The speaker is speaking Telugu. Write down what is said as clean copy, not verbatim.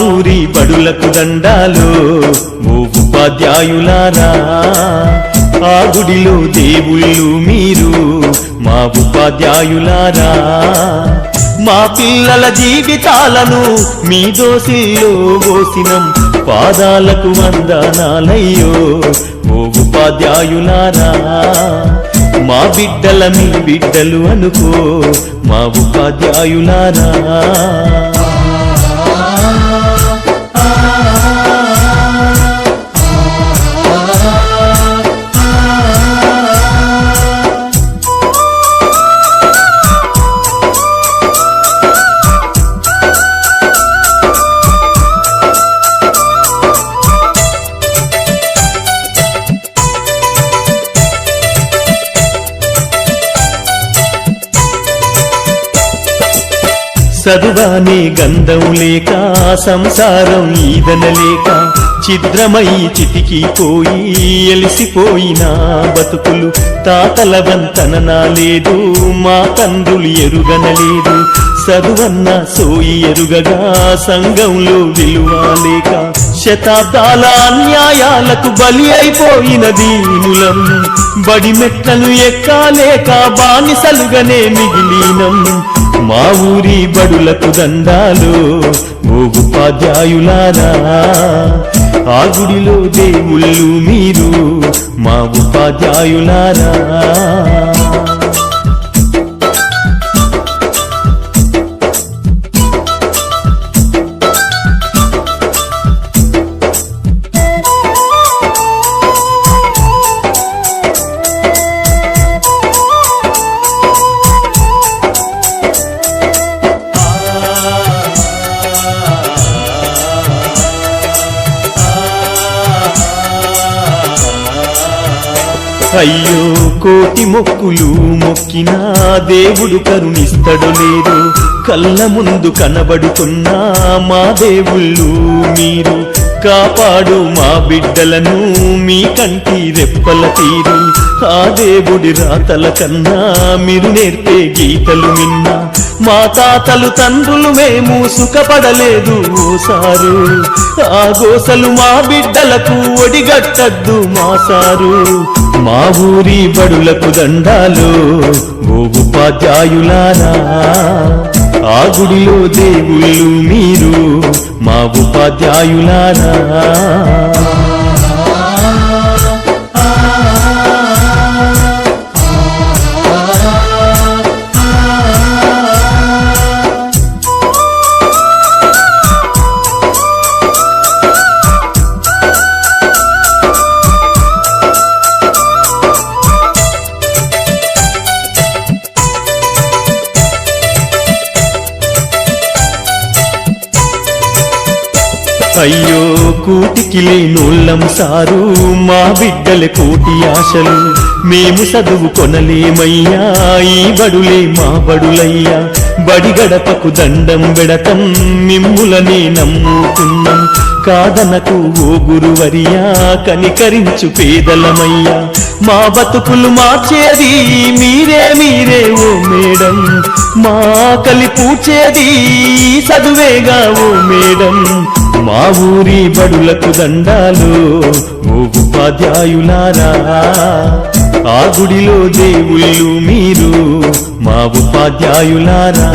ఊరి బడులకు దండాలు ఓ ఉపాధ్యాయులారా, ఆ గుడిలో దేవుళ్ళు మీరు మా ఉపాధ్యాయులారా. మా పిల్లల జీవితాలను మీ దోసిల్లో పోసినం, పాదాలకు వందనాలయ్యో ఓ ఉపాధ్యాయులారా. మా బిడ్డల మీ బిడ్డలు అనుకో మా ఉపాధ్యాయులారా. చదువానే గంధం లేక సంసారం ఈదనలేక ఛిద్రమై చితికిపోయి ఎలిసిపోయిన బతుకులు, తాతల వంతన లేదు మా తండ్రులు ఎరుగనలేదు. చదువన్న సోయి ఎరుగగా సంఘంలో విలువలేక శతాబ్దాల అన్యాయాలకు బలి అయిపోయిన దీనులం, బడి మెట్లను ఎక్కాలేక బానిసలుగానే మిగిలినం. మా ఊరి బడులకు దండాలు ఓ ఉపాధ్యాయులారా, ఆ గుడిలో దేవుళ్ళు మీరు మా ఉపాధ్యాయులారా. అయ్యో కోటి మొక్కులు మొక్కినా దేవుడు కరుణిస్తడు లేదు, కళ్ళ ముందు కనబడుతున్నా మా దేవుళ్ళు మీరు. కాపాడు మా బిడ్డలను మీ కంటి రెప్పల తీరు, ఆ దేవుడి రాతల కన్నా మీరు నేర్పే గీతలు విన్నా. మా తాతలు తండ్రులు మేము సుఖపడలేదు ఓసారు, ఆ గోసలు మా బిడ్డలకు ఒడిగట్టద్దు మా సారు. మా ఊరి బడులకు దండాలు ఓ ఉపాధ్యాయులారా, ఆ గుడిలో దేవుళ్ళు మీరు మా ఉపాధ్యాయులారా. అయ్యో కూటికి లేనోళ్ళం సారు, మా బిడ్డల కోటి ఆశలు మేము చదువు కొనలేమయ్యా, ఈ బడులే మా బడులయ్యా. బడి గడపకు దండం పెడతం మిమ్ములనే నమ్ముకున్నాం, కాదనకు ఓ గురువరియా కనికరించు పేదలమయ్యా. మా బతుకులు మార్చేది మీరే మీరే ఓ మేడం, మా ఆకలి పూడ్చేది చదువేగా ఓ మేడం. మా ఊరి బడులకు దండాలు ఓ ఉపాధ్యాయులారా, ఆ గుడిలో దేవుళ్ళు మీరు మా ఉపాధ్యాయులారా.